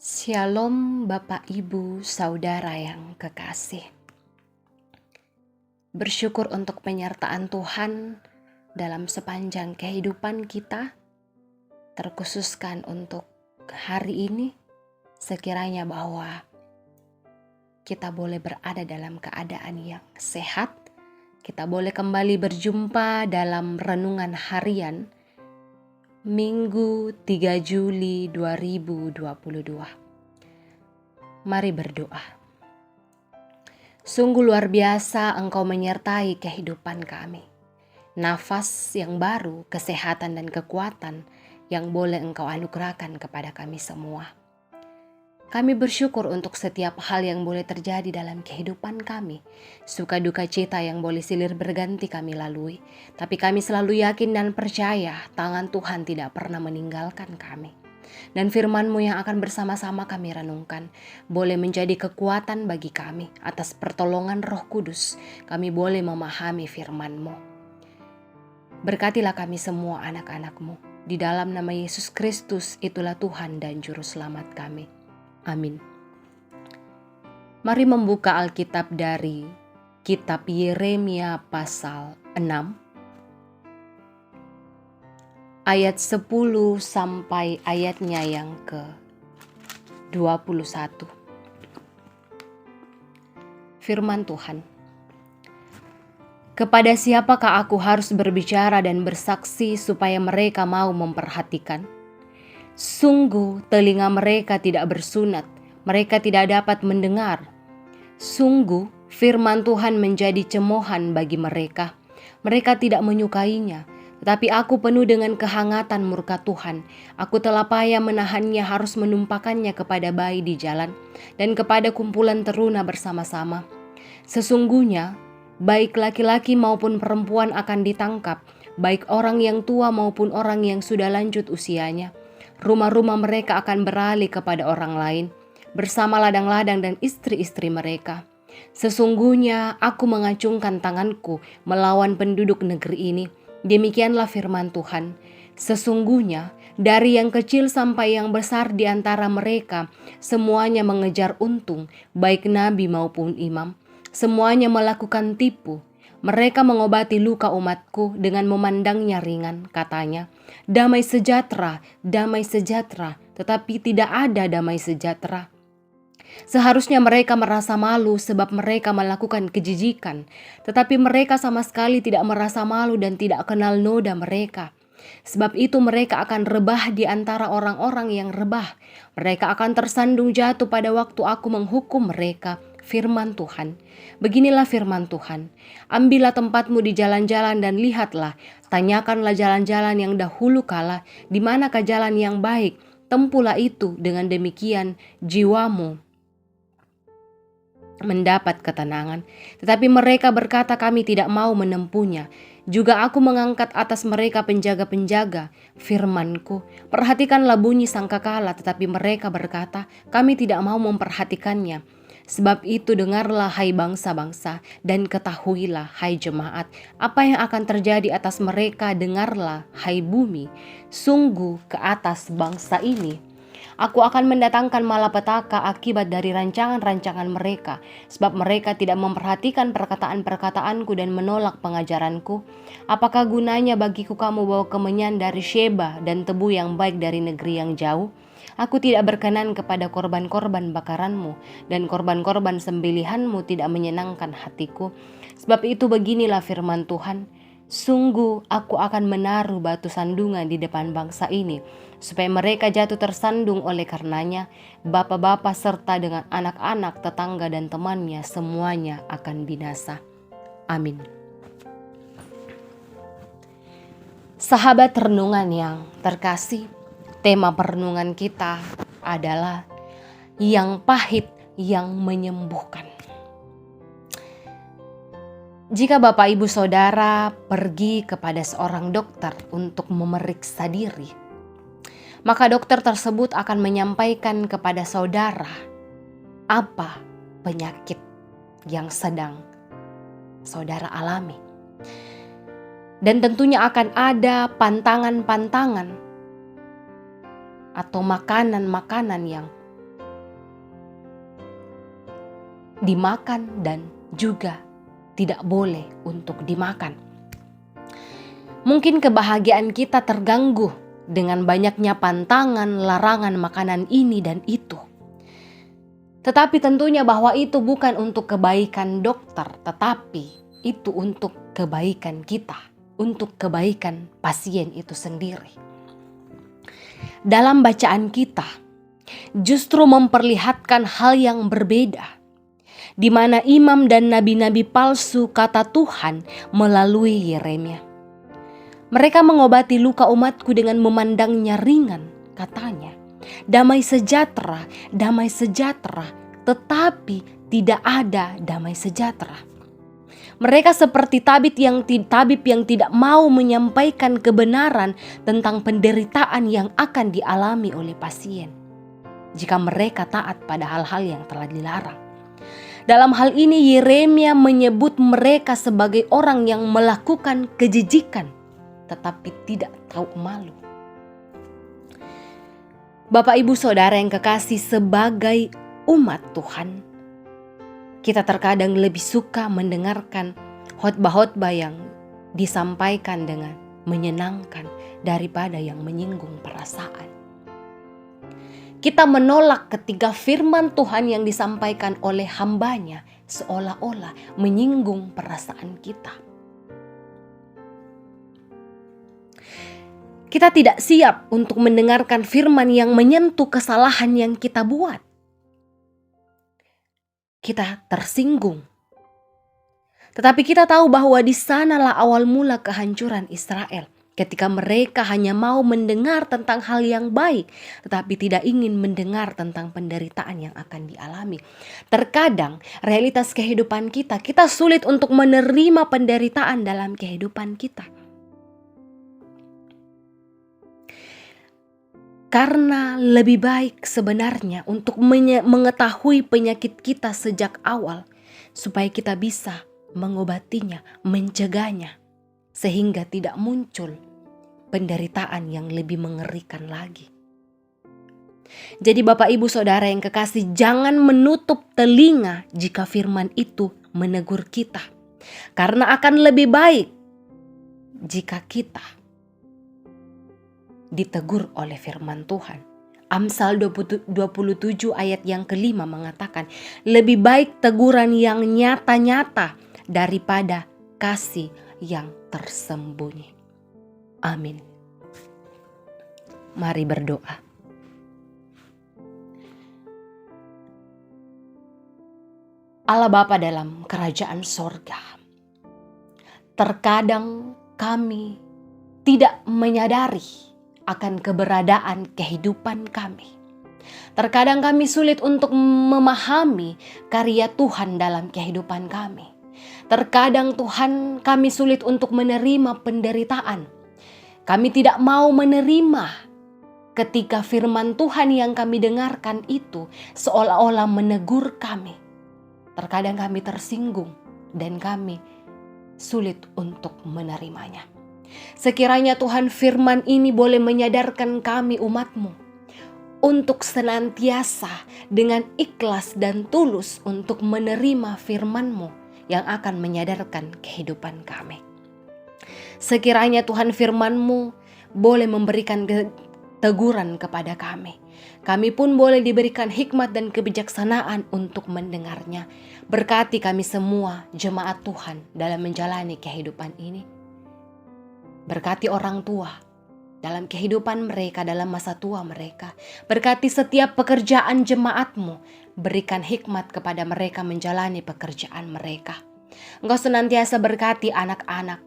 Shalom Bapak Ibu Saudara yang kekasih. Bersyukur untuk penyertaan Tuhan dalam sepanjang kehidupan kita, terkhususkan untuk hari ini, sekiranya bahwa kita boleh berada dalam keadaan yang sehat, kita boleh kembali berjumpa dalam renungan harian Minggu 3 Juli 2022. Mari berdoa. Sungguh luar biasa Engkau menyertai kehidupan kami. Nafas yang baru, kesehatan dan kekuatan yang boleh Engkau anugerahkan kepada kami semua. Kami bersyukur untuk setiap hal yang boleh terjadi dalam kehidupan kami. Suka duka cita yang boleh silih berganti kami lalui. Tapi kami selalu yakin dan percaya tangan Tuhan tidak pernah meninggalkan kami. Dan firman-Mu yang akan bersama-sama kami renungkan boleh menjadi kekuatan bagi kami. Atas pertolongan Roh Kudus kami boleh memahami firman-Mu. Berkatilah kami semua anak-anak-Mu. Di dalam nama Yesus Kristus, itulah Tuhan dan Juru Selamat kami. Amin. Mari membuka Alkitab dari Kitab Yeremia pasal 6 ayat 10 sampai ayatnya yang ke-21. Firman Tuhan. Kepada siapakah aku harus berbicara dan bersaksi supaya mereka mau memperhatikan? Sungguh telinga mereka tidak bersunat, mereka tidak dapat mendengar. Sungguh firman Tuhan menjadi cemoohan bagi mereka. Mereka tidak menyukainya, tetapi aku penuh dengan kehangatan murka Tuhan. Aku telah payah menahannya, harus menumpahkannya kepada bayi di jalan dan kepada kumpulan teruna bersama-sama. Sesungguhnya baik laki-laki maupun perempuan akan ditangkap, baik orang yang tua maupun orang yang sudah lanjut usianya. Rumah-rumah mereka akan beralih kepada orang lain, bersama ladang-ladang dan istri-istri mereka. Sesungguhnya aku mengacungkan tanganku melawan penduduk negeri ini. Demikianlah firman Tuhan. Sesungguhnya dari yang kecil sampai yang besar di antara mereka, semuanya mengejar untung, baik nabi maupun imam. Semuanya melakukan tipu. Mereka mengobati luka umatku dengan memandangnya ringan, katanya, damai sejahtera, tetapi tidak ada damai sejahtera. Seharusnya mereka merasa malu sebab mereka melakukan kejijikan, tetapi mereka sama sekali tidak merasa malu dan tidak kenal noda mereka. Sebab itu mereka akan rebah di antara orang-orang yang rebah. Mereka akan tersandung jatuh pada waktu aku menghukum mereka. Firman Tuhan. Beginilah firman Tuhan. Ambillah tempatmu di jalan-jalan dan lihatlah. Tanyakanlah jalan-jalan yang dahulu kala, di manakah jalan yang baik. Tempuhlah itu, dengan demikian jiwamu mendapat ketenangan. Tetapi mereka berkata, kami tidak mau menempuhnya. Juga aku mengangkat atas mereka penjaga-penjaga firmanku. Perhatikanlah bunyi sangkakala, tetapi mereka berkata, kami tidak mau memperhatikannya. Sebab itu dengarlah hai bangsa-bangsa, dan ketahuilah hai jemaat, apa yang akan terjadi atas mereka. Dengarlah hai bumi, sungguh ke atas bangsa ini aku akan mendatangkan malapetaka akibat dari rancangan-rancangan mereka, sebab mereka tidak memperhatikan perkataan-perkataanku dan menolak pengajaranku. Apakah gunanya bagiku kamu bawa kemenyan dari Sheba dan tebu yang baik dari negeri yang jauh? Aku tidak berkenan kepada korban-korban bakaranmu, dan korban-korban sembelihanmu tidak menyenangkan hatiku. Sebab itu beginilah firman Tuhan. Sungguh aku akan menaruh batu sandungan di depan bangsa ini, supaya mereka jatuh tersandung oleh karenanya. Bapak-bapak serta dengan anak-anak, tetangga dan temannya, semuanya akan binasa. Amin. Sahabat renungan yang terkasih, tema perenungan kita adalah yang pahit yang menyembuhkan. Jika Bapak Ibu Saudara pergi kepada seorang dokter untuk memeriksa diri, maka dokter tersebut akan menyampaikan kepada saudara apa penyakit yang sedang saudara alami. Dan tentunya akan ada pantangan-pantangan atau makanan-makanan yang dimakan dan juga tidak boleh untuk dimakan. Mungkin kebahagiaan kita terganggu dengan banyaknya pantangan, larangan makanan ini dan itu. Tetapi tentunya bahwa itu bukan untuk kebaikan dokter, tetapi itu untuk kebaikan kita, untuk kebaikan pasien itu sendiri. Dalam bacaan kita, justru memperlihatkan hal yang berbeda, di mana imam dan nabi-nabi palsu kata Tuhan melalui Yeremia. Mereka mengobati luka umatku dengan memandangnya ringan, katanya. Damai sejahtera, tetapi tidak ada damai sejahtera. Mereka seperti tabib yang tidak mau menyampaikan kebenaran tentang penderitaan yang akan dialami oleh pasien jika mereka taat pada hal-hal yang telah dilarang. Dalam hal ini Yeremia menyebut mereka sebagai orang yang melakukan kejijikan tetapi tidak tahu malu. Bapak, Ibu, Saudara yang kekasih, sebagai umat Tuhan, kita terkadang lebih suka mendengarkan khotbah-khotbah yang disampaikan dengan menyenangkan daripada yang menyinggung perasaan. Kita menolak ketika firman Tuhan yang disampaikan oleh hambanya seolah-olah menyinggung perasaan kita. Kita tidak siap untuk mendengarkan firman yang menyentuh kesalahan yang kita buat. Kita tersinggung. Tetapi kita tahu bahwa di sanalah awal mula kehancuran Israel. Ketika mereka hanya mau mendengar tentang hal yang baik, tetapi tidak ingin mendengar tentang penderitaan yang akan dialami. Terkadang realitas kehidupan kita sulit untuk menerima penderitaan dalam kehidupan kita. Karena lebih baik sebenarnya untuk mengetahui penyakit kita sejak awal, supaya kita bisa mengobatinya, mencegahnya, sehingga tidak muncul penderitaan yang lebih mengerikan lagi. Jadi Bapak, Ibu, Saudara yang kekasih, jangan menutup telinga jika firman itu menegur kita. Karena akan lebih baik jika kita ditegur oleh firman Tuhan. Amsal 27 ayat yang kelima mengatakan, lebih baik teguran yang nyata-nyata daripada kasih yang tersembunyi. Amin. Mari berdoa. Allah Bapa dalam kerajaan sorga, terkadang kami tidak menyadari akan keberadaan kehidupan kami. Terkadang kami sulit untuk memahami karya Tuhan dalam kehidupan kami. Terkadang Tuhan, kami sulit untuk menerima penderitaan. Kami tidak mau menerima ketika firman Tuhan yang kami dengarkan itu seolah-olah menegur kami. Terkadang kami tersinggung dan kami sulit untuk menerimanya. Sekiranya Tuhan, firman ini boleh menyadarkan kami umat-Mu untuk senantiasa dengan ikhlas dan tulus untuk menerima firman-Mu yang akan menyadarkan kehidupan kami. Sekiranya Tuhan, firman-Mu boleh memberikan teguran kepada kami. Kami pun boleh diberikan hikmat dan kebijaksanaan untuk mendengarnya. Berkati kami semua jemaat Tuhan dalam menjalani kehidupan ini. Berkati orang tua dalam kehidupan mereka, dalam masa tua mereka. Berkati setiap pekerjaan jemaat-Mu. Berikan hikmat kepada mereka menjalani pekerjaan mereka. Engkau senantiasa berkati anak-anak.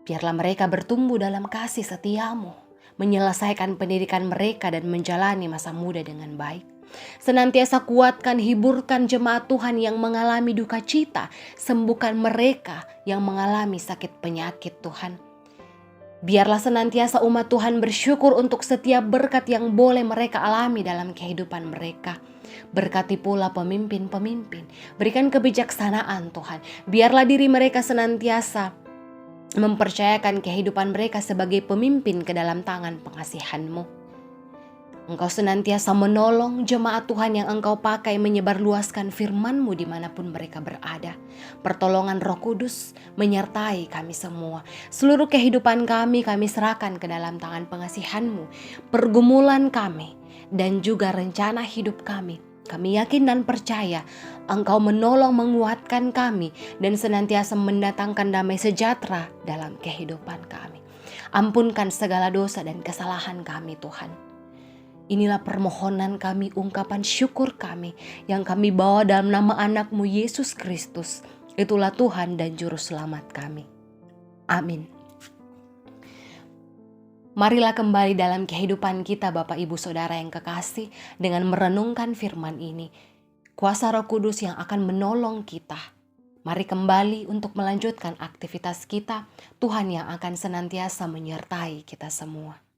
Biarlah mereka bertumbuh dalam kasih setia-Mu, menyelesaikan pendidikan mereka dan menjalani masa muda dengan baik. Senantiasa kuatkan, hiburkan jemaat Tuhan yang mengalami duka cita. Sembuhkan mereka yang mengalami sakit penyakit Tuhan. Biarlah senantiasa umat Tuhan bersyukur untuk setiap berkat yang boleh mereka alami dalam kehidupan mereka. Berkati pula pemimpin-pemimpin. Berikan kebijaksanaan Tuhan. Biarlah diri mereka senantiasa mempercayakan kehidupan mereka sebagai pemimpin ke dalam tangan pengasihan-Mu. Engkau senantiasa menolong jemaat Tuhan yang Engkau pakai menyebarluaskan firman-Mu dimanapun mereka berada. Pertolongan Roh Kudus menyertai kami semua. Seluruh kehidupan kami serahkan ke dalam tangan pengasihan-Mu. Pergumulan kami dan juga rencana hidup kami. Kami yakin dan percaya Engkau menolong menguatkan kami dan senantiasa mendatangkan damai sejahtera dalam kehidupan kami. Ampunkan segala dosa dan kesalahan kami Tuhan. Inilah permohonan kami, ungkapan syukur kami yang kami bawa dalam nama anak-Mu Yesus Kristus. Itulah Tuhan dan Juru Selamat kami. Amin. Marilah kembali dalam kehidupan kita Bapak Ibu Saudara yang kekasih dengan merenungkan firman ini. Kuasa Roh Kudus yang akan menolong kita. Mari kembali untuk melanjutkan aktivitas kita. Tuhan yang akan senantiasa menyertai kita semua.